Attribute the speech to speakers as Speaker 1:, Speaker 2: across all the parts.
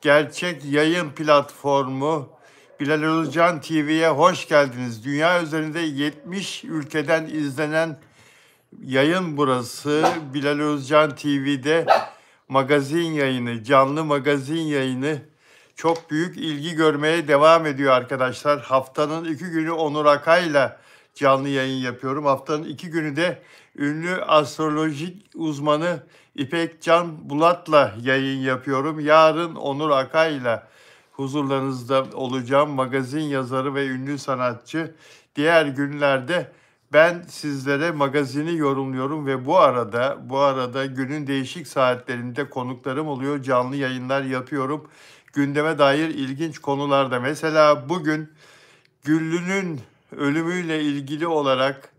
Speaker 1: gerçek yayın platformu Bilal Özcan TV'ye hoş geldiniz. Dünya üzerinde 70 ülkeden izlenen yayın burası. Bilal Özcan TV'de magazin yayını, canlı magazin yayını çok büyük ilgi görmeye devam ediyor arkadaşlar. Haftanın 2 günü Onur Akay'la canlı yayın yapıyorum. Haftanın 2 günü de ünlü astrolojik uzmanı İpek Can Bulat'la yayın yapıyorum. Yarın Onur Akay'la huzurlarınızda olacağım. Magazin yazarı ve ünlü sanatçı. Diğer günlerde ben sizlere magazini yorumluyorum ve bu arada günün değişik saatlerinde konuklarım oluyor. Canlı yayınlar yapıyorum. Gündeme dair ilginç konularda. Mesela bugün Güllü'nün ölümüyle ilgili olarak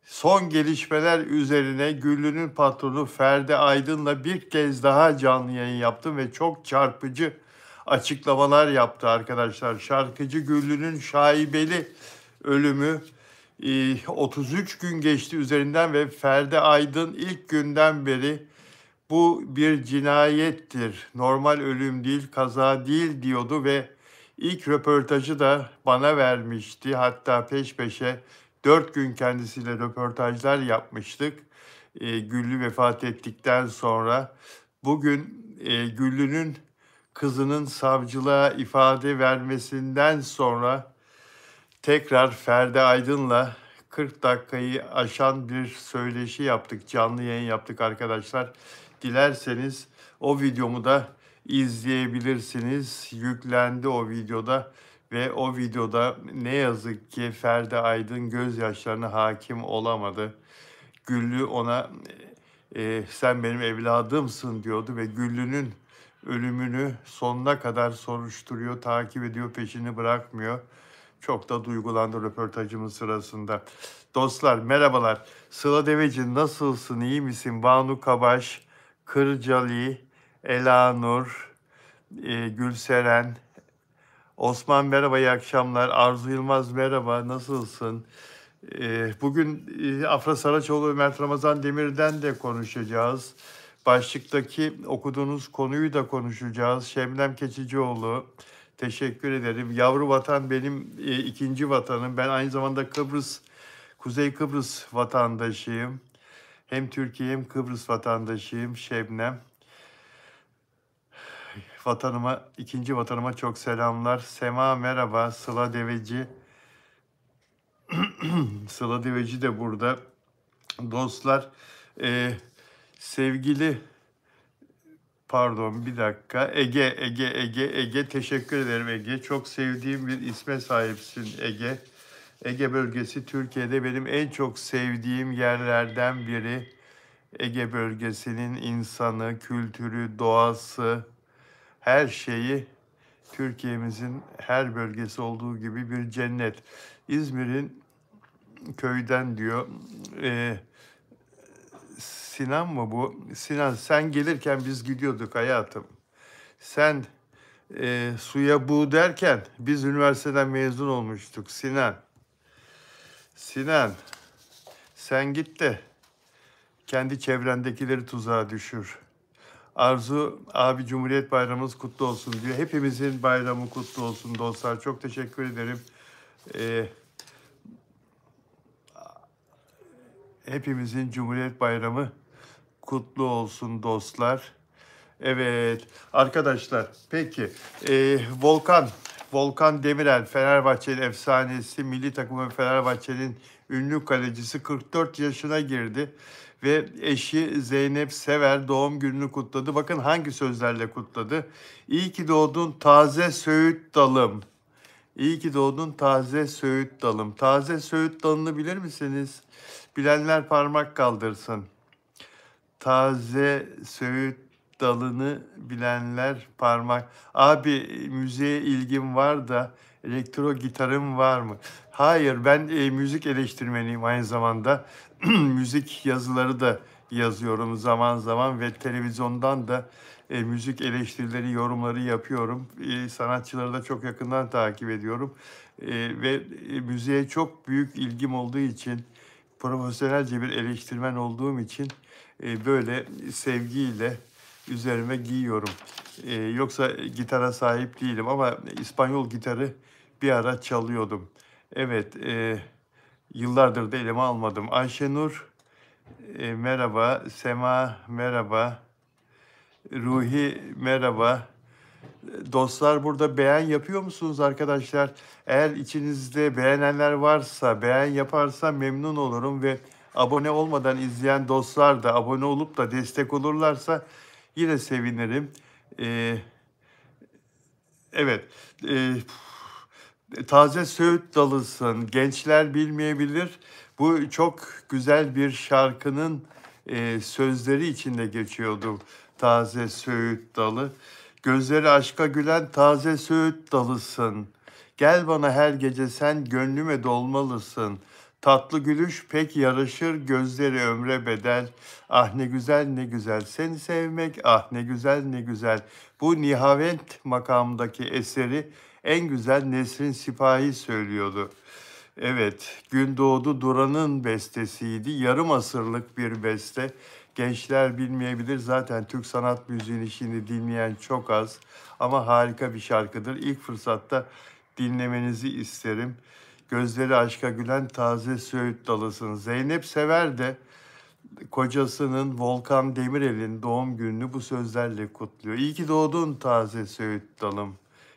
Speaker 1: son gelişmeler üzerine Güllü'nün patronu Ferdi Aydın'la bir kez daha canlı yayın yaptım ve çok çarpıcı açıklamalar yaptı arkadaşlar. Şarkıcı Güllü'nün şaibeli ölümü 33 gün geçti üzerinden ve Ferdi Aydın ilk günden beri bu bir cinayettir, normal ölüm değil, kaza değil diyordu ve ilk röportajı da bana vermişti. Hatta peş peşe 4 gün kendisiyle röportajlar yapmıştık. Güllü vefat ettikten sonra. Bugün Güllü'nün kızının savcılığa ifade vermesinden sonra tekrar Ferdi Aydın'la 40 dakikayı aşan bir söyleşi yaptık, canlı yayın yaptık arkadaşlar. Dilerseniz o videomu da izleyebilirsiniz. Yüklendi o videoda ve o videoda ne yazık ki Ferdi Aydın gözyaşlarına hakim olamadı. Güllü ona sen benim evladımsın diyordu ve Güllü'nün ölümünü sonuna kadar soruşturuyor, takip ediyor, peşini bırakmıyor. Çok da duygulandı röportajımız sırasında. Dostlar merhabalar. Sıla Deveci nasılsın, iyi misin? Banu Kabaş, Kırcali, Elanur, Gülseren, Osman merhaba, iyi akşamlar. Arzu Yılmaz merhaba, nasılsın? Bugün Afra Saraçoğlu ve Mert Ramazan Demir'den de konuşacağız. Başlıktaki okuduğunuz konuyu da konuşacağız. Şebnem Keçicioğlu, teşekkür ederim. Yavru vatan benim ikinci vatanım. Ben aynı zamanda Kuzey Kıbrıs vatandaşıyım. Hem Türkiye hem Kıbrıs vatandaşıyım Şebnem. İkinci vatanıma çok selamlar. Sema merhaba, Sıla Deveci. Sıla Deveci de burada. Dostlar, sevgili, pardon bir dakika, Ege, teşekkür ederim Ege. Çok sevdiğim bir isme sahipsin Ege. Ege bölgesi Türkiye'de benim en çok sevdiğim yerlerden biri. Ege bölgesinin insanı, kültürü, doğası, her şeyi Türkiye'mizin her bölgesi olduğu gibi bir cennet. İzmir'in köyden diyor. Sinan mı bu? Sinan sen gelirken biz gidiyorduk hayatım. Sen suya buğ derken biz üniversiteden mezun olmuştuk Sinan. Sinan sen git de kendi çevrendekileri tuzağa düşür. Arzu abi Cumhuriyet Bayramımız kutlu olsun diyor. Hepimizin bayramı kutlu olsun dostlar. Çok teşekkür ederim. Hepimizin Cumhuriyet Bayramı kutlu olsun dostlar. Evet arkadaşlar peki Volkan Demirel Fenerbahçe'nin efsanesi, milli takımı Fenerbahçe'nin ünlü kalecisi 44 yaşına girdi ve eşi Zeynep Sever doğum gününü kutladı. Bakın hangi sözlerle kutladı. İyi ki doğdun taze söğüt dalım. İyi ki doğdun taze söğüt dalım. Taze söğüt dalını bilir misiniz? Bilenler parmak kaldırsın. Taze söğüt dalını bilenler parmak. Abi müziğe ilgim var da elektro gitarım var mı? Hayır, ben müzik eleştirmeniyim aynı zamanda. Müzik yazıları da yazıyorum zaman zaman ve televizyondan da müzik eleştirileri, yorumları yapıyorum. Sanatçıları da çok yakından takip ediyorum. Ve müziğe çok büyük ilgim olduğu için, profesyonelce bir eleştirmen olduğum için böyle sevgiyle üzerime giyiyorum. Yoksa gitara sahip değilim ama İspanyol gitarı bir ara çalıyordum. Evet, yıllardır da elime almadım. Ayşenur, merhaba. Sema, merhaba. Ruhi, merhaba. Dostlar, burada beğen yapıyor musunuz arkadaşlar? Eğer içinizde beğenenler varsa, beğen yaparsa memnun olurum ve abone olmadan izleyen dostlar da abone olup da destek olurlarsa yine sevinirim. Ee, evet, taze söğüt dalısın. Gençler bilmeyebilir. Bu çok güzel bir şarkının sözleri içinde geçiyordu. Taze söğüt dalı. Gözleri aşka gülen taze söğüt dalısın. Gel bana her gece sen gönlüme dolmalısın. Tatlı gülüş pek yaraşır gözleri ömre bedel. Ah ne güzel ne güzel seni sevmek, ah ne güzel ne güzel. Bu Nihavent makamındaki eseri en güzel Nesrin Sipahi söylüyordu. Evet, Gündoğdu Duran'ın bestesiydi. Yarım asırlık bir beste. Gençler bilmeyebilir. Zaten Türk sanat müziğini şimdi dinleyen çok az. Ama harika bir şarkıdır. İlk fırsatta dinlemenizi isterim. Gözleri aşka gülen taze söğüt dalısın. Zeynep Sever de kocasının Volkan Demirel'in doğum gününü bu sözlerle kutluyor. İyi ki doğdun taze söğüt dalım.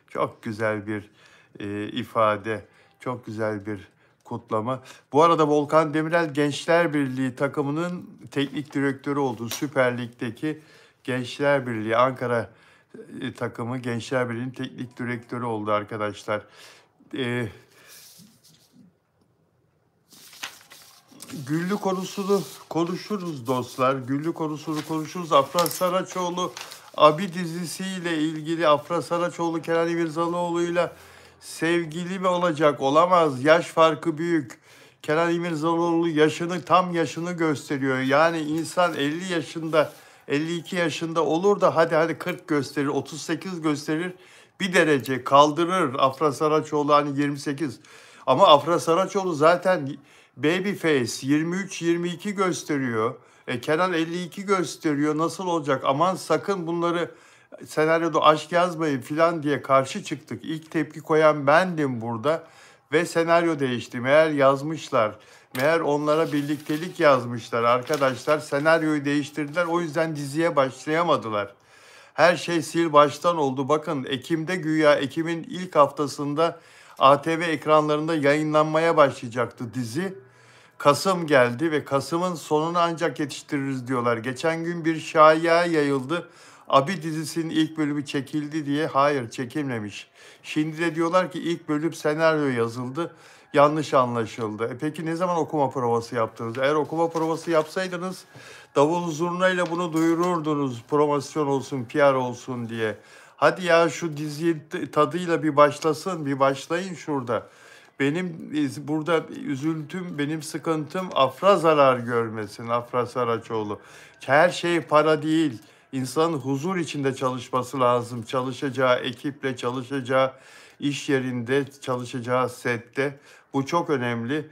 Speaker 1: Çok güzel bir ifade, çok güzel bir kutlama. Bu arada Volkan Demirel Gençler Birliği takımının teknik direktörü oldu. Süper Lig'deki Gençler Birliği Ankara takımı Gençler Birliği'nin teknik direktörü oldu arkadaşlar. Güllü konusunu konuşuruz dostlar. Güllü konusunu konuşuruz. Afra Saraçoğlu Abi dizisiyle ilgili Afra Saraçoğlu Kenan İmirzalıoğlu'yla sevgili mi olacak? Olamaz. Yaş farkı büyük. Kenan İmirzalıoğlu tam yaşını gösteriyor. Yani insan 50 yaşında 52 yaşında olur da hadi 40 gösterir, 38 gösterir. Bir derece kaldırır. Afra Saraçoğlu hani 28. Ama Afra Saraçoğlu zaten Babyface 23-22 gösteriyor. Kenan 52 gösteriyor. Nasıl olacak? Aman sakın bunları senaryoda aşk yazmayın filan diye karşı çıktık. İlk tepki koyan bendim burada ve senaryo değişti. Meğer yazmışlar. Meğer onlara birliktelik yazmışlar arkadaşlar. Senaryoyu değiştirdiler. O yüzden diziye başlayamadılar. Her şey sil baştan oldu. Bakın Ekim'de güya Ekim'in ilk haftasında ATV ekranlarında yayınlanmaya başlayacaktı dizi. Kasım geldi ve Kasım'ın sonunu ancak yetiştiririz diyorlar. Geçen gün bir şaya yayıldı. Abi dizisinin ilk bölümü çekildi diye. Hayır, çekilmemiş. Şimdi de diyorlar ki ilk bölüm senaryo yazıldı. Yanlış anlaşıldı. Peki ne zaman okuma provası yaptınız? Eğer okuma provası yapsaydınız davul zurnayla bunu duyururdunuz. Promosyon olsun, PR olsun diye. Hadi ya şu dizi tadıyla bir başlasın, bir başlayın şurada. Benim burada üzüntüm, benim sıkıntım Afra zarar görmesin, Afra Saraçoğlu. Her şey para değil. İnsanın huzur içinde çalışması lazım. Çalışacağı ekiple, çalışacağı iş yerinde, çalışacağı sette. Bu çok önemli.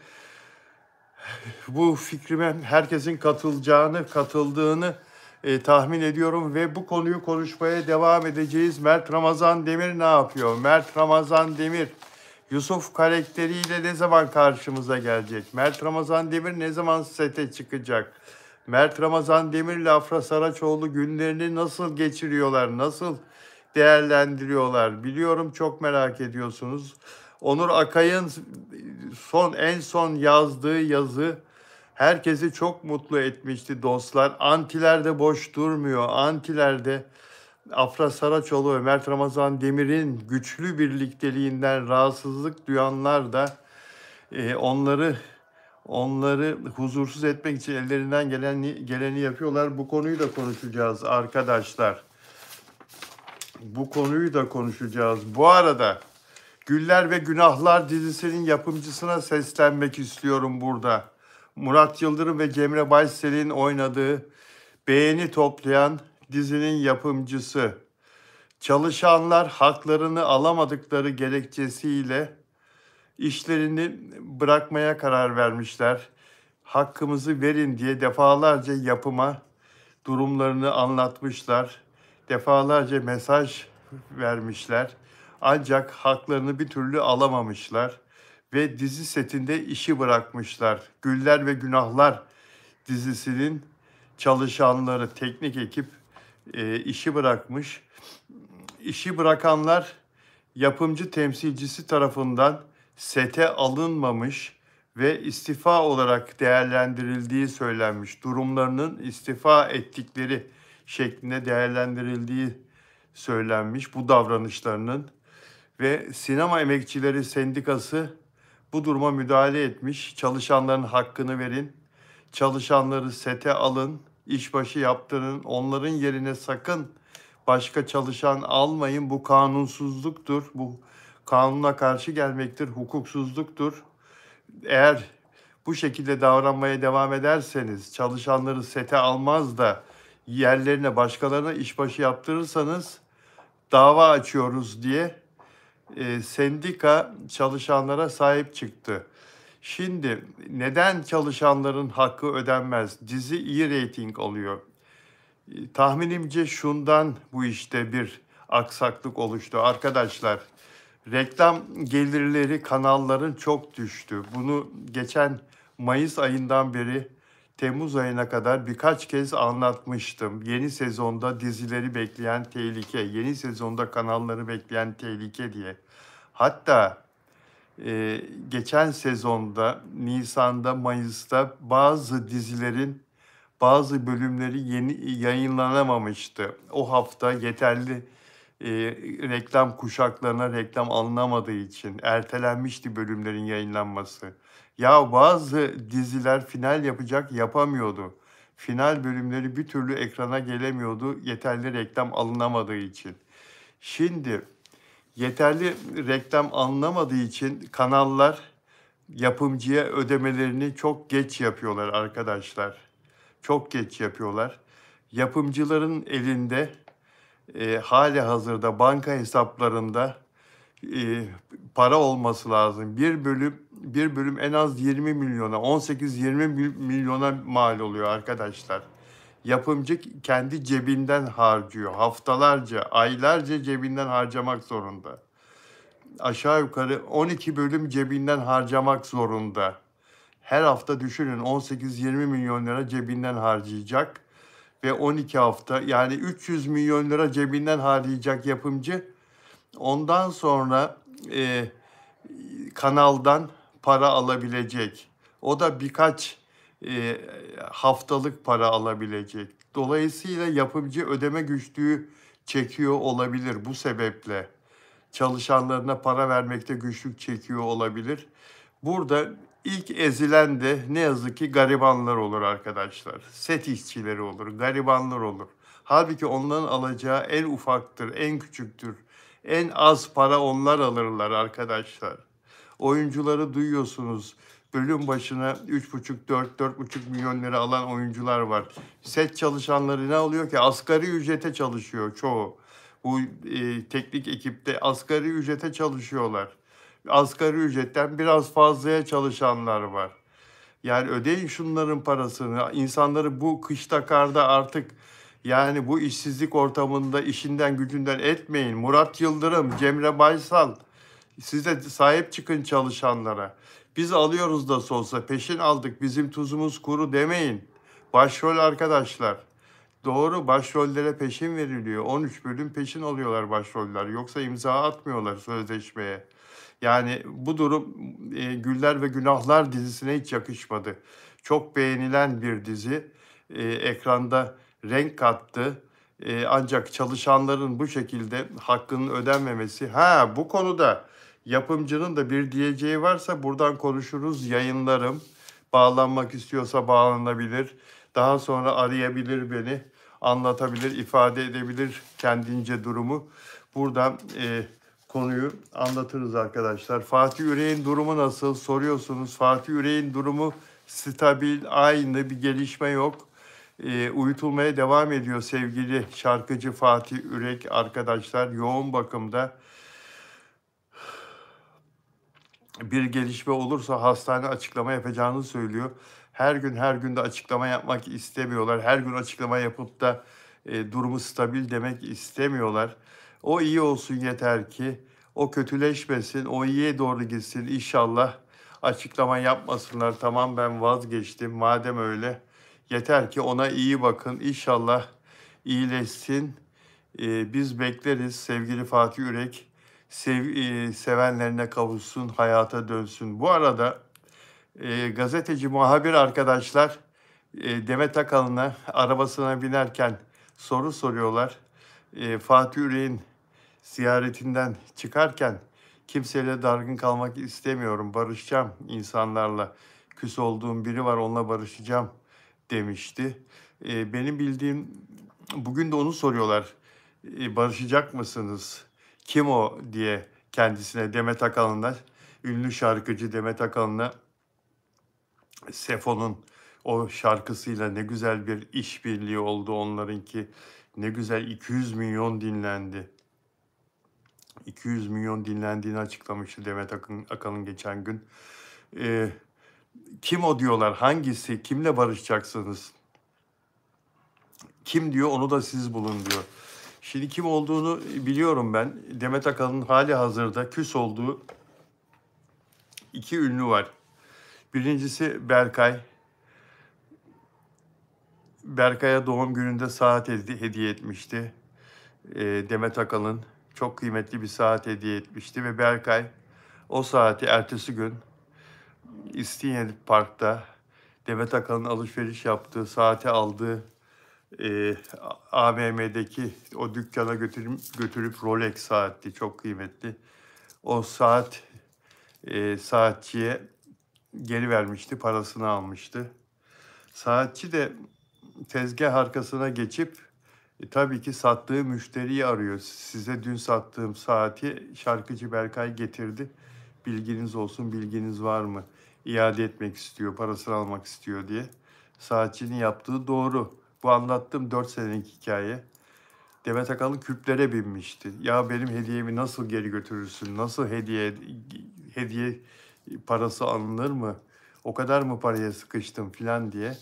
Speaker 1: Bu fikrime herkesin katıldığını tahmin ediyorum ve bu konuyu konuşmaya devam edeceğiz. Mert Ramazan Demir ne yapıyor? Mert Ramazan Demir Yusuf karakteriyle ne zaman karşımıza gelecek? Mert Ramazan Demir ne zaman sete çıkacak? Mert Ramazan Demir ile Afra Saraçoğlu günlerini nasıl geçiriyorlar? Nasıl değerlendiriyorlar? Biliyorum çok merak ediyorsunuz. Onur Akay'ın en son yazdığı yazı herkesi çok mutlu etmişti dostlar. Antiler de boş durmuyor. Antiler de Afra Saraçoğlu ve Mert Ramazan Demir'in güçlü birlikteliğinden rahatsızlık duyanlar da onları huzursuz etmek için ellerinden geleni yapıyorlar. Bu konuyu da konuşacağız arkadaşlar. Bu konuyu da konuşacağız. Bu arada Güller ve Günahlar dizisinin yapımcısına seslenmek istiyorum burada. Murat Yıldırım ve Cemre Baysel'in oynadığı, beğeni toplayan dizinin yapımcısı. Çalışanlar haklarını alamadıkları gerekçesiyle işlerini bırakmaya karar vermişler. Hakkımızı verin diye defalarca yapıma durumlarını anlatmışlar. defalarca mesaj vermişler. Ancak haklarını bir türlü alamamışlar ve dizi setinde işi bırakmışlar. Güller ve Günahlar dizisinin çalışanları, teknik ekip işi bırakmış. İşi bırakanlar yapımcı temsilcisi tarafından sete alınmamış ve istifa olarak değerlendirildiği söylenmiş. Durumlarının istifa ettikleri şeklinde değerlendirildiği söylenmiş bu davranışlarının ve Sinema Emekçileri Sendikası bu duruma müdahale etmiş. Çalışanların hakkını verin, çalışanları sete alın, işbaşı yaptırın, onların yerine sakın başka çalışan almayın. Bu kanunsuzluktur, bu kanuna karşı gelmektir, hukuksuzluktur. Eğer bu şekilde davranmaya devam ederseniz, çalışanları sete almaz da yerlerine başkalarına işbaşı yaptırırsanız dava açıyoruz diye sendika çalışanlara sahip çıktı. Şimdi neden çalışanların hakkı ödenmez? Dizi iyi reyting alıyor. Tahminimce şundan bu işte bir aksaklık oluştu. Arkadaşlar, reklam gelirleri kanalların çok düştü. Bunu geçen Mayıs ayından beri Temmuz ayına kadar birkaç kez anlatmıştım. Yeni sezonda dizileri bekleyen tehlike, yeni sezonda kanalları bekleyen tehlike diye. Hatta geçen sezonda Nisan'da, Mayıs'ta bazı dizilerin bazı bölümleri yeni yayınlanamamıştı. O hafta yeterli reklam kuşaklarına reklam alınamadığı için ertelenmişti bölümlerin yayınlanması. Ya bazı diziler final yapacak, yapamıyordu. Final bölümleri bir türlü ekrana gelemiyordu yeterli reklam alınamadığı için. Şimdi yeterli reklam alınamadığı için kanallar yapımcıya ödemelerini çok geç yapıyorlar arkadaşlar. Çok geç yapıyorlar. Yapımcıların elinde hali hazırda banka hesaplarında para olması lazım. Bir bölüm en az 20 milyona, 18-20 milyona mal oluyor arkadaşlar. Yapımcı kendi cebinden harcıyor. Haftalarca, aylarca cebinden harcamak zorunda. Aşağı yukarı 12 bölüm cebinden harcamak zorunda. Her hafta düşünün 18-20 milyon lira cebinden harcayacak ve 12 hafta yani 300 milyon lira cebinden harcayacak yapımcı. Ondan sonra kanaldan para alabilecek. O da birkaç haftalık para alabilecek. Dolayısıyla yapımcı ödeme güçlüğü çekiyor olabilir bu sebeple. Çalışanlarına para vermekte güçlük çekiyor olabilir. Burada ilk ezilen de ne yazık ki garibanlar olur arkadaşlar. Set işçileri olur, garibanlar olur. Halbuki onların alacağı en ufaktır, en küçüktür. En az para onlar alırlar arkadaşlar. Oyuncuları duyuyorsunuz. Bölüm başına 3,5-4,5 milyon lira alan oyuncular var. Set çalışanları ne alıyor ki? Asgari ücrete çalışıyor çoğu. Bu teknik ekipte asgari ücrete çalışıyorlar. Asgari ücretten biraz fazlaya çalışanlar var. Yani ödeyin şunların parasını. İnsanları bu kışta karda artık yani bu işsizlik ortamında işinden gücünden etmeyin. Murat Yıldırım, Cemre Baysal siz de sahip çıkın çalışanlara. Biz alıyoruz da olsa peşin aldık bizim tuzumuz kuru demeyin. Başrol arkadaşlar. Doğru başrollere peşin veriliyor. 13 bölüm peşin alıyorlar başroller. Yoksa imza atmıyorlar sözleşmeye. Yani bu durum Güller ve Günahlar dizisine hiç yakışmadı. Çok beğenilen bir dizi. Ekranda renk kattı. Ancak çalışanların bu şekilde hakkının ödenmemesi. Bu konuda yapımcının da bir diyeceği varsa buradan konuşuruz, yayınlarım. Bağlanmak istiyorsa bağlanabilir. Daha sonra arayabilir beni, anlatabilir, ifade edebilir kendince durumu. Buradan konuyu anlatırız arkadaşlar. Fatih Ürek'in durumu nasıl soruyorsunuz. Fatih Ürek'in durumu stabil, aynı bir gelişme yok. Uyutulmaya devam ediyor sevgili şarkıcı Fatih Ürek arkadaşlar. Yoğun bakımda. Bir gelişme olursa hastane açıklama yapacağını söylüyor. Her gün de açıklama yapmak istemiyorlar. Her gün açıklama yapıp da durumu stabil demek istemiyorlar. O iyi olsun yeter ki, o kötüleşmesin, o iyiye doğru gitsin inşallah. Açıklama yapmasınlar, tamam ben vazgeçtim, madem öyle. Yeter ki ona iyi bakın, inşallah iyileşsin. Biz bekleriz sevgili Fatih Ürek. Sevenlerine kavuşsun, hayata dönsün. Bu arada gazeteci muhabir arkadaşlar Demet Akalın'a arabasına binerken soru soruyorlar. Fatih Ürek'in ziyaretinden çıkarken kimseyle dargın kalmak istemiyorum, barışacağım insanlarla. Küs olduğum biri var, onunla barışacağım demişti. Benim bildiğim, bugün de onu soruyorlar. Barışacak mısınız? Kim o diye kendisine, Demet Akalın'a, ünlü şarkıcı Demet Akalın'a Sefo'nun o şarkısıyla ne güzel bir işbirliği oldu onlarınki. Ne güzel 200 milyon dinlendi. 200 milyon dinlendiğini açıklamıştı Demet Akalın geçen gün. Kim o diyorlar, hangisi, kimle barışacaksınız? Kim diyor, onu da siz bulun diyor. Şimdi kim olduğunu biliyorum ben. Demet Akalın'ın hali hazırda küs olduğu iki ünlü var. Birincisi Berkay. Berkay'a doğum gününde saat hediye etmişti. Demet Akalın çok kıymetli bir saat hediye etmişti ve Berkay o saati ertesi gün İstinye Park'ta Demet Akalın alışveriş yaptığı, saati aldığı AVM'deki o dükkana götürüp Rolex saatti, çok kıymetli. O saat saatçiye geri vermişti, parasını almıştı. Saatçi de tezgah arkasına geçip tabii ki sattığı müşteriyi arıyor. Size dün sattığım saati şarkıcı Berkay getirdi. Bilginiz olsun, bilginiz var mı? İade etmek istiyor, parasını almak istiyor diye. Saatçinin yaptığı doğru. Bu anlattığım 4 senelik hikaye. Demet Akalın küplere binmişti. Ya benim hediyemi nasıl geri götürürsün? Nasıl hediye parası alınır mı? O kadar mı paraya sıkıştım filan diye.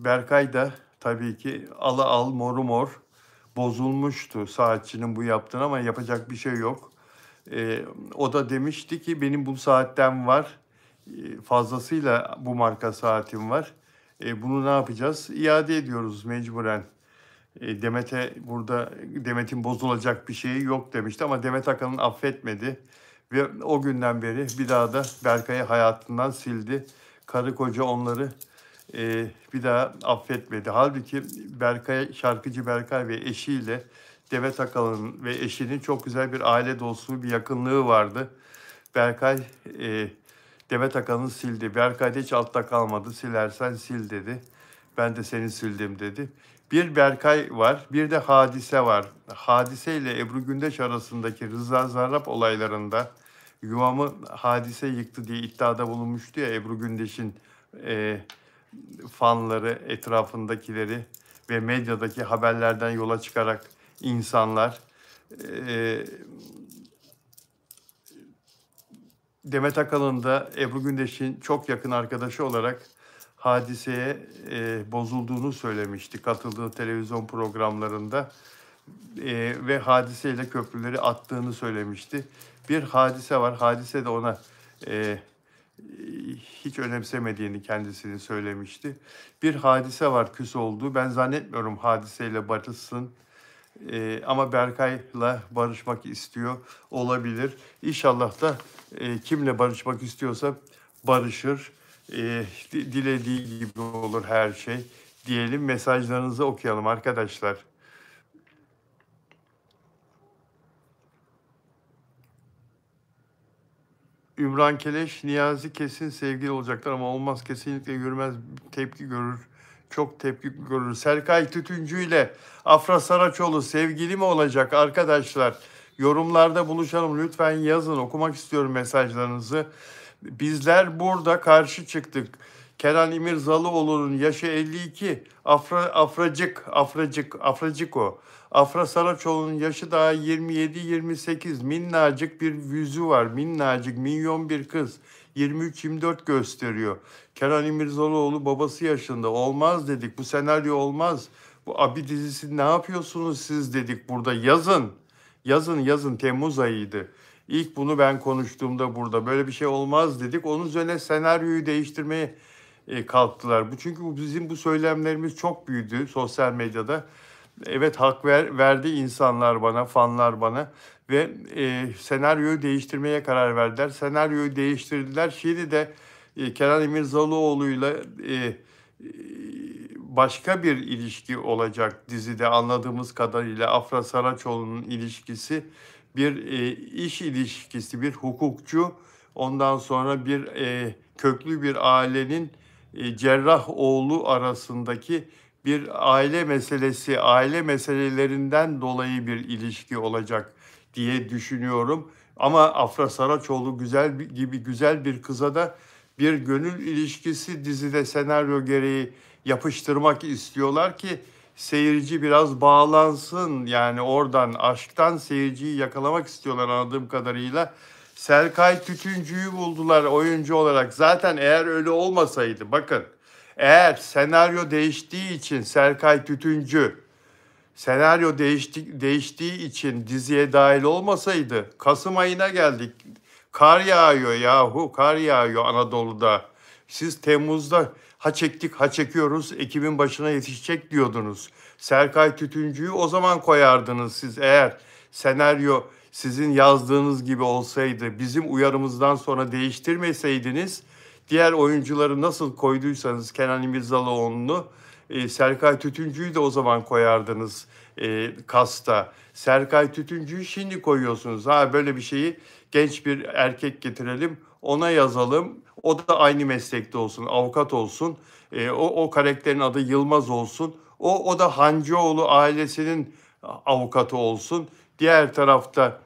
Speaker 1: Berkay da tabii ki al moru mor bozulmuştu saatçinin bu yaptığını, ama yapacak bir şey yok. O da demişti ki benim bu saatten var, fazlasıyla bu marka saatim var. Bunu ne yapacağız? İade ediyoruz mecburen. Demet'in bozulacak bir şeyi yok demişti ama Demet Akalın affetmedi. Ve o günden beri bir daha da Berkay'ı hayatından sildi. Karı koca onları bir daha affetmedi. Halbuki şarkıcı Berkay ve eşiyle Demet Akalın ve eşinin çok güzel bir aile dostluğu, bir yakınlığı vardı. Berkay Demet Akalın'ı sildi. Berkay da hiç altta kalmadı. Silersen sil dedi. Ben de seni sildim dedi. Bir Berkay var, bir de Hadise var. Hadise ile Ebru Gündeş arasındaki Rıza Zarrab olaylarında yuvamı Hadise yıktı diye iddiada bulunmuştu ya Ebru Gündeş'in fanları, etrafındakileri ve medyadaki haberlerden yola çıkarak insanlar Demet Akalın da Ebru Gündeş'in çok yakın arkadaşı olarak Hadise'ye bozulduğunu söylemişti katıldığı televizyon programlarında ve Hadise ile köprüleri attığını söylemişti. Bir Hadise var, Hadise de ona hiç önemsemediğini kendisini söylemişti. Bir Hadise var küs olduğu. Ben zannetmiyorum Hadiseyle barışsın. Ama Berkay'la barışmak istiyor olabilir. İnşallah da kimle barışmak istiyorsa barışır. Dilediği gibi olur her şey. Diyelim, mesajlarınızı okuyalım arkadaşlar. Ümran Keleş, Niyazi kesin sevgili olacaklar ama olmaz, kesinlikle yürümez, tepki görür. Çok tepki görür. Serkay Tütüncü ile Afra Saraçoğlu sevgili mi olacak arkadaşlar? Yorumlarda buluşalım. Lütfen yazın. Okumak istiyorum mesajlarınızı. Bizler burada karşı çıktık. Kenan İmirzalıoğlu'nun yaşı 52. Afracık o. Afra Saraçoğlu'nun yaşı daha 27-28. Minnacık bir yüzü var. Minnacık, minyon bir kız. 23-24 gösteriyor. Kenan İmirzalıoğlu babası yaşında. Olmaz dedik. Bu senaryo olmaz. Bu Abi dizisi ne yapıyorsunuz siz dedik burada. Yazın. Yazın Temmuz ayıydı. İlk bunu ben konuştuğumda burada böyle bir şey olmaz dedik. Onun üzerine senaryoyu değiştirmeye kalktılar. Çünkü bizim bu söylemlerimiz çok büyüdü sosyal medyada. Evet, hak verdi insanlar bana, fanlar bana ve senaryoyu değiştirmeye karar verdiler. Senaryoyu değiştirdiler. Şimdi de Kenan İmirzalıoğlu'yla başka bir ilişki olacak dizide anladığımız kadarıyla. Afra Saraçoğlu'nun ilişkisi bir iş ilişkisi, bir hukukçu, ondan sonra bir köklü bir ailenin cerrah oğlu arasındaki bir aile meselesi, aile meselelerinden dolayı bir ilişki olacak diye düşünüyorum. Ama Afra Saraçoğlu güzel bir kıza da bir gönül ilişkisi dizide senaryo gereği yapıştırmak istiyorlar ki seyirci biraz bağlansın. Yani oradan aşktan seyirciyi yakalamak istiyorlar anladığım kadarıyla. Serkay Tütüncü'yü buldular oyuncu olarak. Zaten eğer öyle olmasaydı, bakın, eğer senaryo değiştiği için Serkay Tütüncü değiştiği için diziye dahil olmasaydı, Kasım ayına geldik. Kar yağıyor yahu, kar yağıyor Anadolu'da. Siz Temmuz'da ha çektik ha çekiyoruz, Ekim'in başına yetişecek diyordunuz. Serkay Tütüncü'yü o zaman koyardınız siz, eğer senaryo sizin yazdığınız gibi olsaydı, bizim uyarımızdan sonra değiştirmeseydiniz, diğer oyuncuları nasıl koyduysanız Kenan İmirzalıoğlu'nu, Serkay Tütüncü'yü de o zaman koyardınız kasta. Serkay Tütüncü'yü şimdi koyuyorsunuz. Ha, böyle bir şeyi, genç bir erkek getirelim, ona yazalım. O da aynı meslekte olsun, avukat olsun. O karakterin adı Yılmaz olsun. O da Hancıoğlu ailesinin avukatı olsun. Diğer tarafta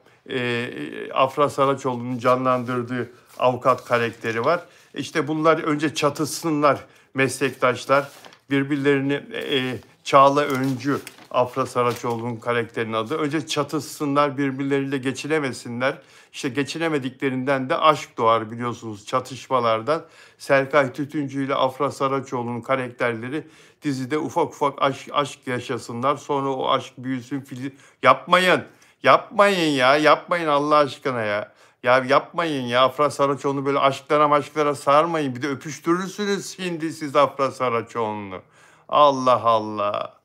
Speaker 1: Afra Saraçoğlu'nun canlandırdığı avukat karakteri var. İşte bunlar önce çatışsınlar meslektaşlar. Birbirlerini Çağla Öncü, Afra Saraçoğlu'nun karakterinin adı. Önce çatışsınlar, birbirleriyle geçinemesinler. İşte geçinemediklerinden de aşk doğar biliyorsunuz, çatışmalardan. Serkay Tütüncü ile Afra Saraçoğlu'nun karakterleri dizide ufak ufak aşk yaşasınlar. Sonra o aşk büyüsün. Yapmayın. Yapmayın ya. Yapmayın Allah aşkına ya. Ya yapmayın ya. Afra Saraçoğlu'nu böyle aşklara sarmayın. Bir de öpüştürürsünüz şimdi siz Afra Saraçoğlu'nu. Allah Allah.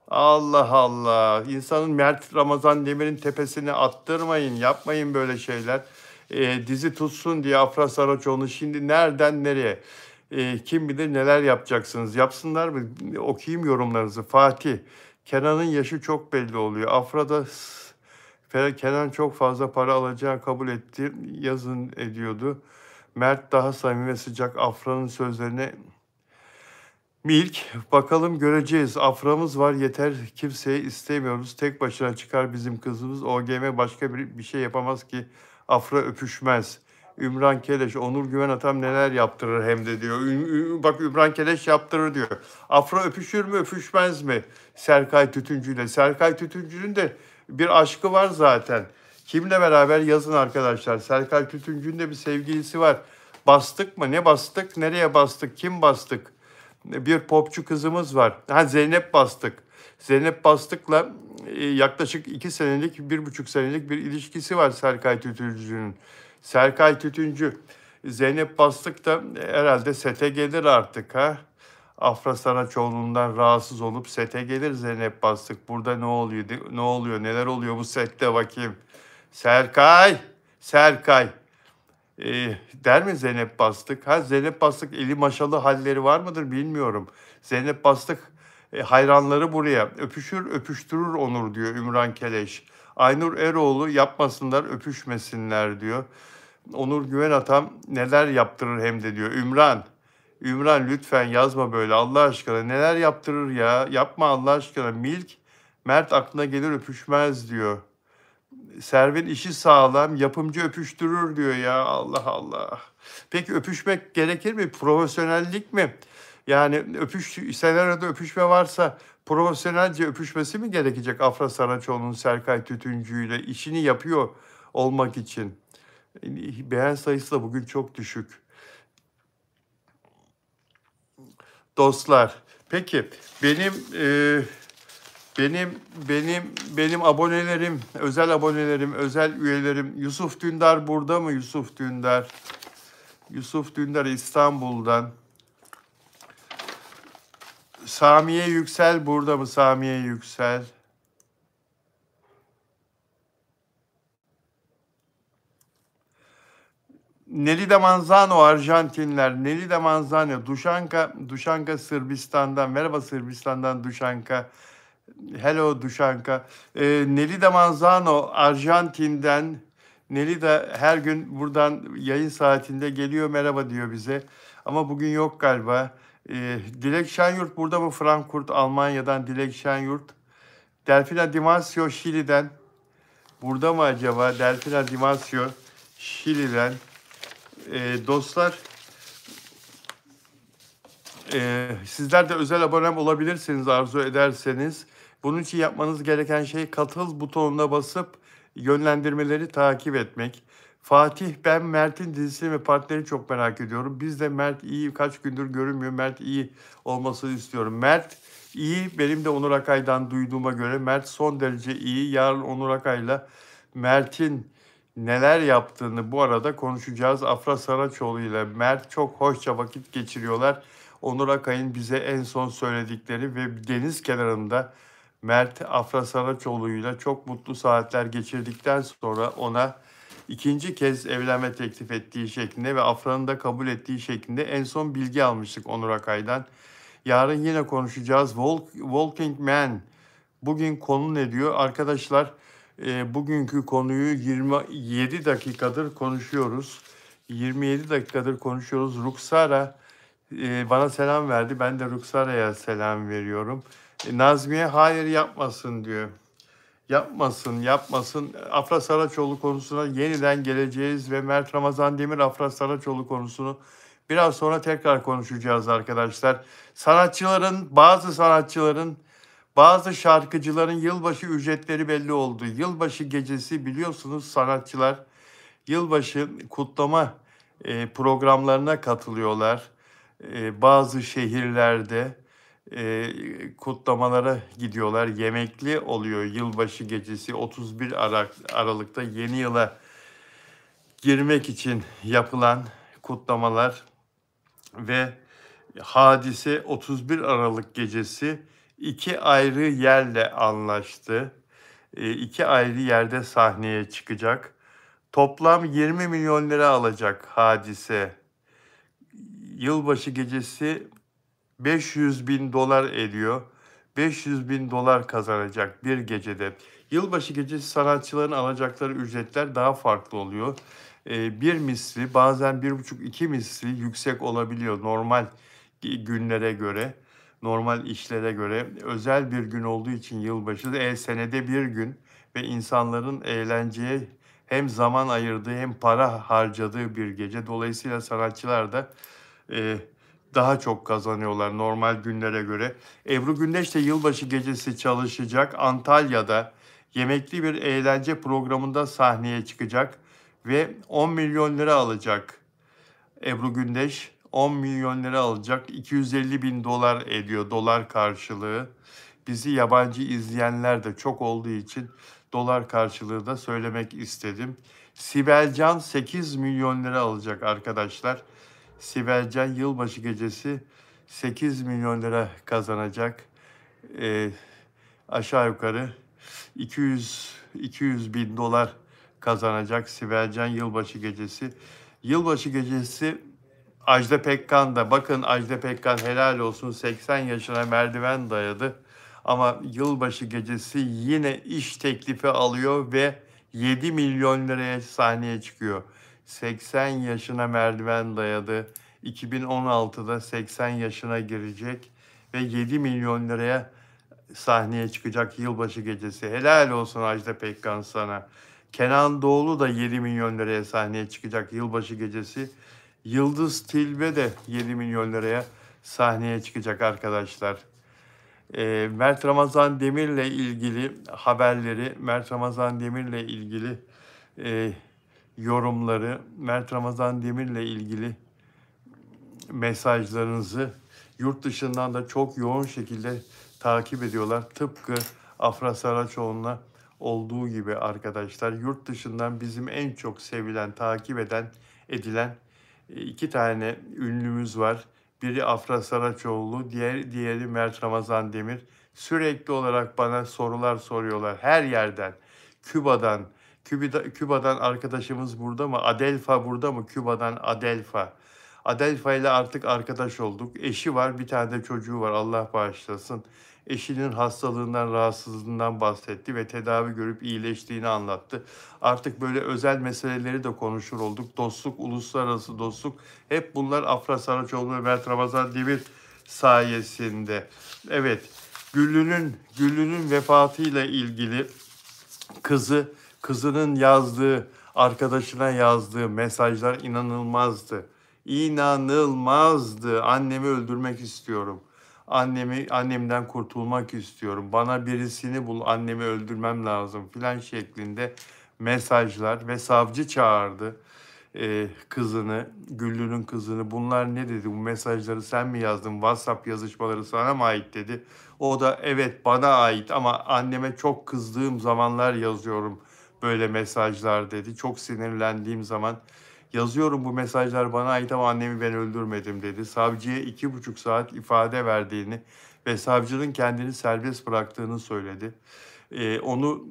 Speaker 1: Allah Allah. İnsanın Mert Ramazan Demir'in tepesine attırmayın. Yapmayın böyle şeyler. Dizi tutsun diye Afra Saraçoğlu şimdi nereden nereye? Kim bilir neler yapacaksınız. Yapsınlar mı? Okuyayım yorumlarınızı. Fatih. Kenan'ın yaşı çok belli oluyor. Kenan çok fazla para alacağı kabul etti. Yazın ediyordu. Mert daha samimi ve sıcak. Afra'nın sözlerine Milk, bakalım göreceğiz. Aframız var yeter, kimseye istemiyoruz. Tek başına çıkar bizim kızımız. OGM başka bir şey yapamaz ki. Afra öpüşmez. Ümran Keleş, Onur Güven Atam neler yaptırır hem de diyor. Bak, Ümran Keleş yaptırır diyor. Afra öpüşür mü öpüşmez mi Serkay Tütüncü'yle? Serkay Tütüncü'nün de bir aşkı var zaten. Kimle beraber yazın arkadaşlar. Serkay Tütüncü'nün de bir sevgilisi var. Bastık mı? Ne bastık? Nereye bastık? Kim bastık? Bir popçu kızımız var. Zeynep Bastık. Zeynep Bastık'la yaklaşık 2 senelik, 1,5 senelik bir ilişkisi var Serkay Tütüncü'nün. Serkay Tütüncü, Zeynep Bastık da herhalde sete gelir artık ha. Afra Saraçoğlu'ndan rahatsız olup sete gelir Zeynep Bastık. Burada ne oluyor? Ne oluyor? Neler oluyor bu sette bakayım. Serkay. Der mi Zeynep Bastık? Zeynep Bastık eli maşalı halleri var mıdır bilmiyorum. Zeynep Bastık hayranları buraya. Öpüşür öpüştürür Onur diyor Ümran Keleş. Aynur Eroğlu yapmasınlar öpüşmesinler diyor. Onur Güven Atam neler yaptırır hem de diyor. Ümran lütfen yazma böyle Allah aşkına. Neler yaptırır ya? Yapma Allah aşkına. Mert aklına gelir öpüşmez diyor. Servet işi sağlam, yapımcı öpüştürür diyor ya. Allah Allah. Peki öpüşmek gerekir mi? Profesyonellik mi? Yani senaryoda öpüşme varsa profesyonelce öpüşmesi mi gerekecek Afra Saraçoğlu'nun Serkay Tütüncü'yle işini yapıyor olmak için? Beğen sayısı da bugün çok düşük. Dostlar, peki benim Benim abonelerim, özel abonelerim, özel üyelerim. Yusuf Dündar burada mı? Yusuf Dündar. Yusuf Dündar İstanbul'dan. Samiye Yüksel burada mı? Samiye Yüksel. Nelly Manzano Arjantinler. Nelly Manzano. Duşanka Sırbistan'dan. Merhaba Sırbistan'dan Duşanka. Hello Duşanka. Nelly Manzano Arjantin'den. Nelly de her gün buradan yayın saatinde geliyor, merhaba diyor bize. Ama bugün yok galiba. Dilek Şenyurt burada mı? Frankfurt, Almanya'dan Dilek Şenyurt. Delfina Dimasio Şili'den. Burada mı acaba? Delfina Dimasio Şili'den. Dostlar, sizler de özel abonem olabilirsiniz arzu ederseniz. Bunun için yapmanız gereken şey katıl butonuna basıp yönlendirmeleri takip etmek. Fatih, ben Mert'in dizisini ve partneri çok merak ediyorum. Biz de Mert iyi, kaç gündür görünmüyor. Mert iyi olmasını istiyorum. Mert iyi, benim de Onur Akay'dan duyduğuma göre Mert son derece iyi. Yarın Onur Akay'la Mert'in neler yaptığını bu arada konuşacağız. Afra Saraçoğlu ile Mert çok hoşça vakit geçiriyorlar. Onur Akay'ın bize en son söyledikleri ve deniz kenarında Mert Afra Saraçoğlu'yla çok mutlu saatler geçirdikten sonra ona ikinci kez evlenme teklif ettiği şeklinde ve Afra'nın da kabul ettiği şeklinde en son bilgi almıştık Onur Akay'dan. Yarın yine konuşacağız. Walking Man. Bugün konu ne diyor? Arkadaşlar, bugünkü konuyu 27 dakikadır konuşuyoruz. 27 dakikadır konuşuyoruz. Ruksara bana selam verdi. Ben de Ruksara'ya selam veriyorum. Nazmiye hayır yapmasın diyor. Yapmasın. Afra Saraçoğlu konusuna yeniden geleceğiz ve Mert Ramazan Demir Afra Saraçoğlu konusunu biraz sonra tekrar konuşacağız arkadaşlar. Bazı şarkıcıların yılbaşı ücretleri belli oldu. Yılbaşı gecesi biliyorsunuz sanatçılar yılbaşı kutlama programlarına katılıyorlar. Bazı şehirlerde kutlamalara gidiyorlar. Yemekli oluyor yılbaşı gecesi 31 Aralık'ta yeni yıla girmek için yapılan kutlamalar ve Hadise 31 Aralık gecesi 2 ayrı yerle anlaştı. 2 ayrı yerde sahneye çıkacak. Toplam 20 milyon lira alacak Hadise. Yılbaşı gecesi 500 bin dolar ediyor. 500 bin dolar kazanacak bir gecede. Yılbaşı gecesi sanatçıların alacakları ücretler daha farklı oluyor. Bir misli, bazen 1,5-2 misli yüksek olabiliyor normal günlere göre, normal işlere göre. Özel bir gün olduğu için yılbaşı senede bir gün ve insanların eğlenceye hem zaman ayırdığı hem para harcadığı bir gece. Dolayısıyla sanatçılar da daha çok kazanıyorlar normal günlere göre. Ebru Gündeş de yılbaşı gecesi çalışacak. Antalya'da yemekli bir eğlence programında sahneye çıkacak ve 10 milyon lira alacak. Ebru Gündeş 10 milyon lira alacak. 250 bin dolar ediyor dolar karşılığı. Bizi yabancı izleyenler de çok olduğu için dolar karşılığı da söylemek istedim. Sibel Can 8 milyon lira alacak arkadaşlar. Sibel Can yılbaşı gecesi 8 milyon lira kazanacak. Aşağı yukarı 200 bin dolar kazanacak Sibel Can yılbaşı gecesi. Yılbaşı gecesi Ajda Pekkan da, bakın Ajda Pekkan helal olsun 80 yaşına merdiven dayadı. Ama yılbaşı gecesi yine iş teklifi alıyor ve 7 milyon liraya sahneye çıkıyor. 80 yaşına merdiven dayadı. 2016'da 80 yaşına girecek ve 7 milyon liraya sahneye çıkacak yılbaşı gecesi. Helal olsun Ajda Pekkan sana. Kenan Doğulu da 7 milyon liraya sahneye çıkacak yılbaşı gecesi. Yıldız Tilbe de 7 milyon liraya sahneye çıkacak arkadaşlar. Mert Ramazan Demir'le ilgili haberleri, Mert Ramazan Demir'le ilgili yorumları, Mert Ramazan Demir'le ilgili mesajlarınızı yurt dışından da çok yoğun şekilde takip ediyorlar. Tıpkı Afra Saraçoğlu'na olduğu gibi arkadaşlar, yurt dışından bizim en çok sevilen, takip edilen iki tane ünlümüz var. Biri Afra Saraçoğlu, diğeri Mert Ramazan Demir. Sürekli olarak bana sorular soruyorlar her yerden. Küba'dan, Küba'dan arkadaşımız burada mı? Adelfa burada mı? Küba'dan Adelfa. Adelfa ile artık arkadaş olduk. Eşi var, bir tane de çocuğu var. Allah bağışlasın. Eşinin hastalığından, rahatsızlığından bahsetti ve tedavi görüp iyileştiğini anlattı. Artık böyle özel meseleleri de konuşur olduk. Dostluk, uluslararası dostluk. Hep bunlar Afra Saraçoğlu ve Mert Ramazan Demir sayesinde. Evet, Güllü'nün vefatıyla ilgili kızının yazdığı, arkadaşına yazdığı mesajlar inanılmazdı. İnanılmazdı. Annemi öldürmek istiyorum. Annemden kurtulmak istiyorum. Bana birisini bul, annemi öldürmem lazım filan şeklinde mesajlar ve savcı çağırdı kızını, Güllü'nün kızını. Bunlar ne dedi? Bu mesajları sen mi yazdın? WhatsApp yazışmaları sana mı ait dedi. O da evet bana ait ama anneme çok kızdığım zamanlar yazıyorum böyle mesajlar dedi. Çok sinirlendiğim zaman yazıyorum bu mesajlar bana ait ama annemi ben öldürmedim dedi. Savcıya 2,5 saat ifade verdiğini ve savcının kendini serbest bıraktığını söyledi. Onu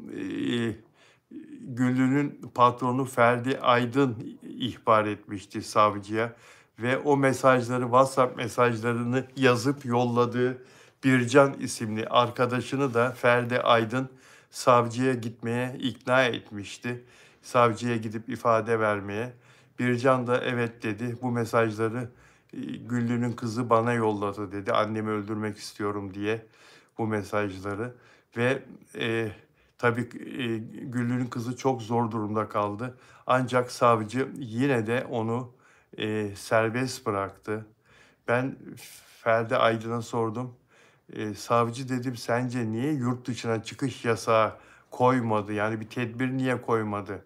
Speaker 1: Güllü'nün patronu Ferdi Aydın ihbar etmişti savcıya ve o mesajları, WhatsApp mesajlarını yazıp yolladığı Bircan isimli arkadaşını da Ferdi Aydın savcıya gitmeye ikna etmişti. Savcıya gidip ifade vermeye. Bircan da evet dedi. Bu mesajları Güllü'nün kızı bana yolladı dedi. Annemi öldürmek istiyorum diye bu mesajları ve tabii Güllü'nün kızı çok zor durumda kaldı. Ancak savcı yine de onu serbest bıraktı. Ben Ferdi Aydın'a sordum. Savcı dedim sence niye yurt dışına çıkış yasağı koymadı? Yani bir tedbir niye koymadı?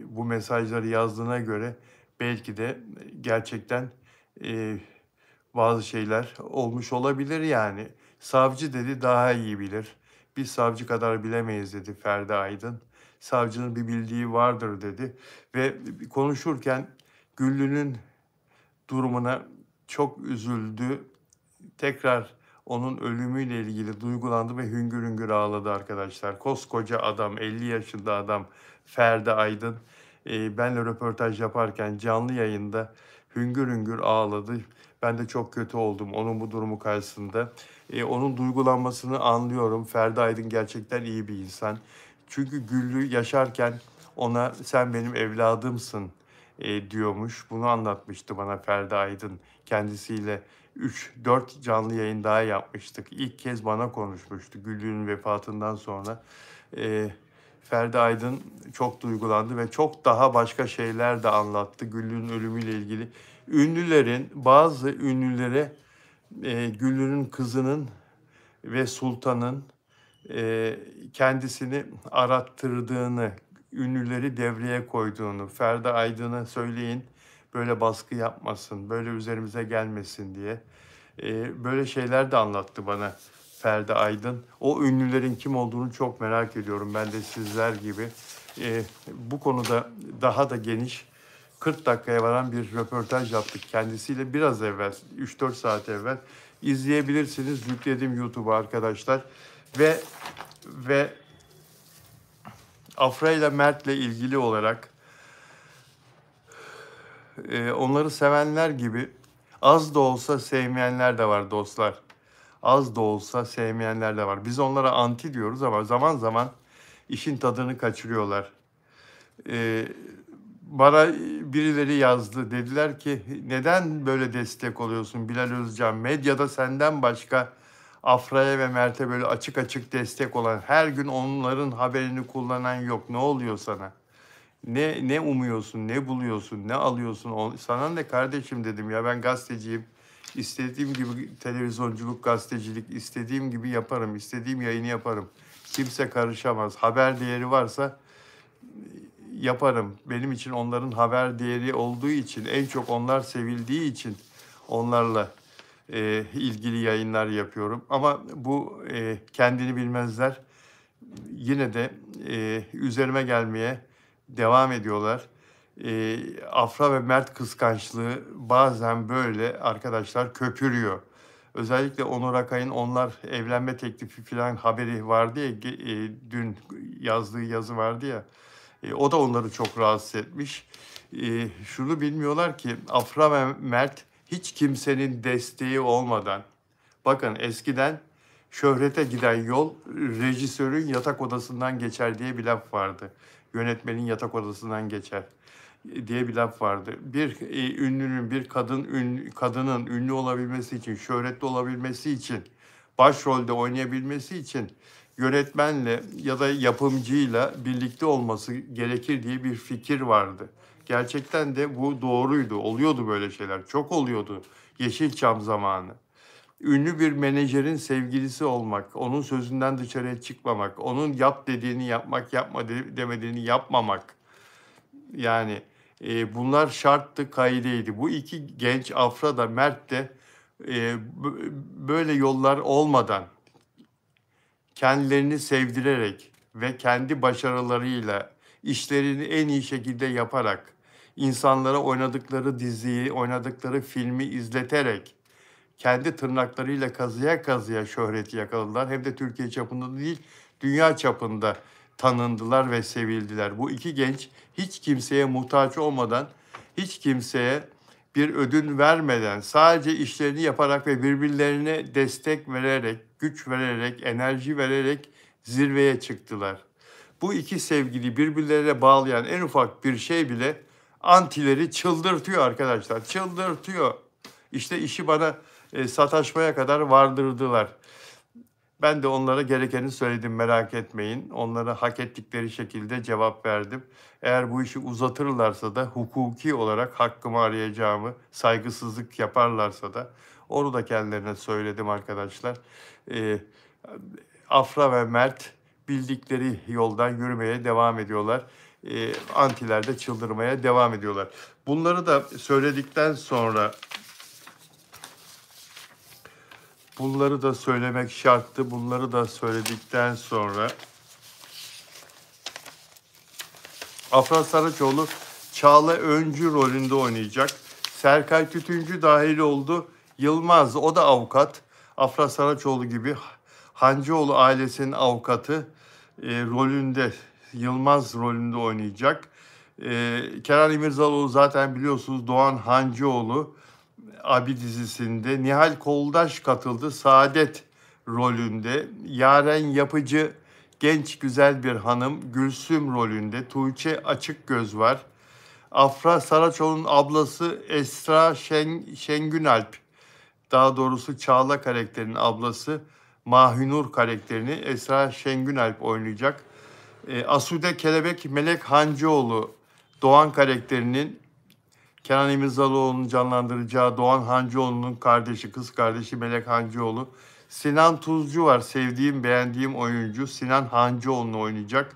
Speaker 1: Bu mesajları yazdığına göre belki de gerçekten e, bazı şeyler olmuş olabilir yani. Savcı dedi daha iyi bilir. Biz savcı kadar bilemeyiz dedi Ferdi Aydın. Savcının bir bildiği vardır dedi. Ve konuşurken Güllü'nün durumuna çok üzüldü. Tekrar onun ölümüyle ilgili duygulandı ve hüngür hüngür ağladı arkadaşlar. Koskoca adam, 50 yaşında adam Ferdi Aydın. Benle röportaj yaparken canlı yayında hüngür hüngür ağladı. Ben de çok kötü oldum onun bu durumu karşısında. Onun duygulanmasını anlıyorum. Ferdi Aydın gerçekten iyi bir insan. Çünkü Güllü yaşarken ona sen benim evladımsın diyormuş. Bunu anlatmıştı bana Ferdi Aydın. Kendisiyle 3-4 canlı yayın daha yapmıştık. İlk kez bana konuşmuştu Güllü'nün vefatından sonra. Ferdi Aydın çok duygulandı ve çok daha başka şeyler de anlattı Güllü'nün ölümüyle ilgili. Bazı ünlülere Güllü'nün kızının ve Sultan'ın kendisini arattırdığını, ünlüleri devreye koyduğunu, Ferdi Aydın'a söyleyin böyle baskı yapmasın, böyle üzerimize gelmesin diye. Böyle şeyler de anlattı bana Ferdi Aydın. O ünlülerin kim olduğunu çok merak ediyorum. Ben de sizler gibi. Bu konuda daha da geniş 40 dakikaya varan bir röportaj yaptık kendisiyle biraz evvel, 3-4 saat evvel. İzleyebilirsiniz. Yükledim YouTube'a arkadaşlar. Ve Afra ile Mert'le ilgili olarak onları sevenler gibi az da olsa sevmeyenler de var dostlar. Az da olsa sevmeyenler de var. Biz onlara anti diyoruz ama zaman zaman işin tadını kaçırıyorlar. Bana birileri yazdı. Dediler ki neden böyle destek oluyorsun Bilal Özcan? Medyada senden başka Afra'ya ve Mert'e böyle açık açık destek olan, her gün onların haberini kullanan yok. Ne oluyor sana? Ne umuyorsun, ne buluyorsun, ne alıyorsun? Sana ne kardeşim dedim ya, ben gazeteciyim. İstediğim gibi televizyonculuk, gazetecilik istediğim gibi yaparım. İstediğim yayını yaparım. Kimse karışamaz. Haber değeri varsa yaparım. Benim için onların haber değeri olduğu için, en çok onlar sevildiği için onlarla ilgili yayınlar yapıyorum. Ama bu kendini bilmezler. Yine de üzerime gelmeye devam ediyorlar. Afra ve Mert kıskançlığı bazen böyle arkadaşlar köpürüyor. Özellikle Onur Akay'ın onlar evlenme teklifi falan haberi vardı ya, dün yazdığı yazı vardı ya, o da onları çok rahatsız etmiş. Şunu bilmiyorlar ki Afra ve Mert hiç kimsenin desteği olmadan, bakın eskiden şöhrete giden yol rejisörün yatak odasından geçer diye bir laf vardı. Yönetmenin yatak odasından geçer diye bir laf vardı. Bir ünlünün, bir kadının ünlü olabilmesi için, şöhretli olabilmesi için, başrolde oynayabilmesi için yönetmenle ya da yapımcıyla birlikte olması gerekir diye bir fikir vardı. Gerçekten de bu doğruydu. Oluyordu böyle şeyler. Çok oluyordu Yeşilçam zamanı. Ünlü bir menajerin sevgilisi olmak, onun sözünden dışarıya çıkmamak, onun yap dediğini yapmak, yapma demediğini yapmamak. Yani bunlar şarttı, kaideydi. Bu iki genç Afra da Mert de böyle yollar olmadan kendilerini sevdirerek ve kendi başarılarıyla işlerini en iyi şekilde yaparak insanlara oynadıkları diziyi, oynadıkları filmi izleterek kendi tırnaklarıyla kazıya kazıya şöhreti yakaladılar. Hem de Türkiye çapında değil, dünya çapında tanındılar ve sevildiler. Bu iki genç hiç kimseye muhtaç olmadan, hiç kimseye bir ödün vermeden, sadece işlerini yaparak ve birbirlerine destek vererek, güç vererek, enerji vererek zirveye çıktılar. Bu iki sevgili birbirlerine bağlayan en ufak bir şey bile antileri çıldırtıyor arkadaşlar. Çıldırtıyor. İşte işi bana sataşmaya kadar vardırdılar. Ben de onlara gerekeni söyledim, merak etmeyin. Onlara hak ettikleri şekilde cevap verdim. Eğer bu işi uzatırlarsa da hukuki olarak hakkımı arayacağımı, saygısızlık yaparlarsa da onu da kendilerine söyledim arkadaşlar. Afra ve Mert bildikleri yoldan yürümeye devam ediyorlar. Antiler de çıldırmaya devam ediyorlar. Bunları da söyledikten sonra, bunları da söylemek şarttı. Bunları da söyledikten sonra Afra Saraçoğlu Çağla Öncü rolünde oynayacak. Serkay Tütüncü dahil oldu. Yılmaz, o da avukat. Afra Saraçoğlu gibi Hancıoğlu ailesinin avukatı rolünde, Yılmaz rolünde oynayacak. Kenan İmirzalıoğlu zaten biliyorsunuz Doğan Hancıoğlu Abi dizisinde. Nihal Koldaş katıldı Saadet rolünde. Yaren Yapıcı genç güzel bir hanım Gülsüm rolünde. Tuğçe Açıkgöz var. Afra Saraçoğlu'nun ablası Esra Şengünalp, daha doğrusu Çağla karakterinin ablası Mahinur karakterini Esra Şengünalp oynayacak. Asude Kelebek Melek Hancıoğlu Doğan karakterinin, Kenan İmirzalıoğlu'nun canlandıracağı Doğan Hancıoğlu'nun kardeşi, kız kardeşi Melek Hancıoğlu. Sinan Tuzcu var, sevdiğim, beğendiğim oyuncu. Sinan Hancıoğlu'nu oynayacak.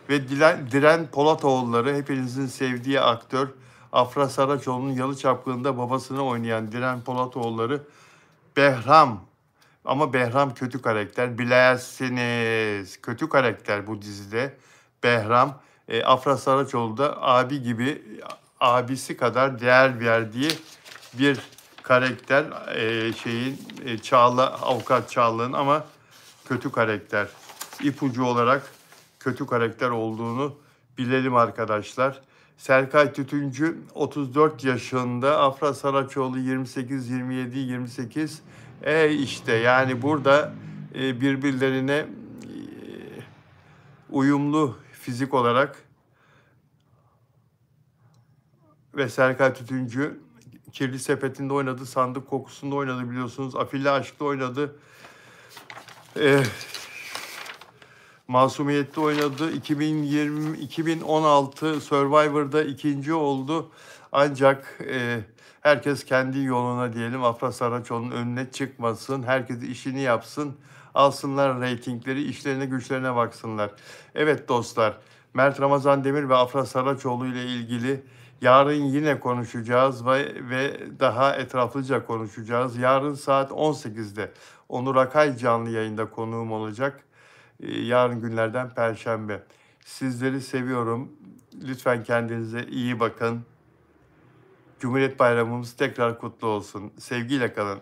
Speaker 1: Ve Diren Polatoğulları, hepinizin sevdiği aktör. Afra Saraçoğlu'nun Yalı Çapkını'nda babasını oynayan Diren Polatoğulları. Behram, ama Behram kötü karakter. Bilirsiniz, kötü karakter bu dizide. Behram, Afra Saraçoğlu da abi gibi, abisi kadar değer verdiği bir karakter. Çağla, avukat Çağla'nın ama kötü karakter. İpucu olarak kötü karakter olduğunu bilelim arkadaşlar. Serkay Tütüncü 34 yaşında, Afra Saraçoğlu 28, 27, 28. İşte yani burada birbirlerine uyumlu fizik olarak. Ve Serkay Tütüncü Kirli Sepeti'nde oynadı, Sandık Kokusu'nda oynadı biliyorsunuz. Afilli Aşk'ta oynadı. Masumiyet'te oynadı. 2016 Survivor'da ikinci oldu. Ancak herkes kendi yoluna diyelim. Afra Saraçoğlu'nun önüne çıkmasın. Herkes işini yapsın. Alsınlar reytingleri, işlerine güçlerine baksınlar. Evet dostlar, Mert Ramazan Demir ve Afra Saraçoğlu ile ilgili yarın yine konuşacağız ve daha etraflıca konuşacağız. Yarın saat 18'de Onur Akay canlı yayında konuğum olacak. Yarın günlerden Perşembe. Sizleri seviyorum. Lütfen kendinize iyi bakın. Cumhuriyet Bayramımız tekrar kutlu olsun. Sevgiyle kalın.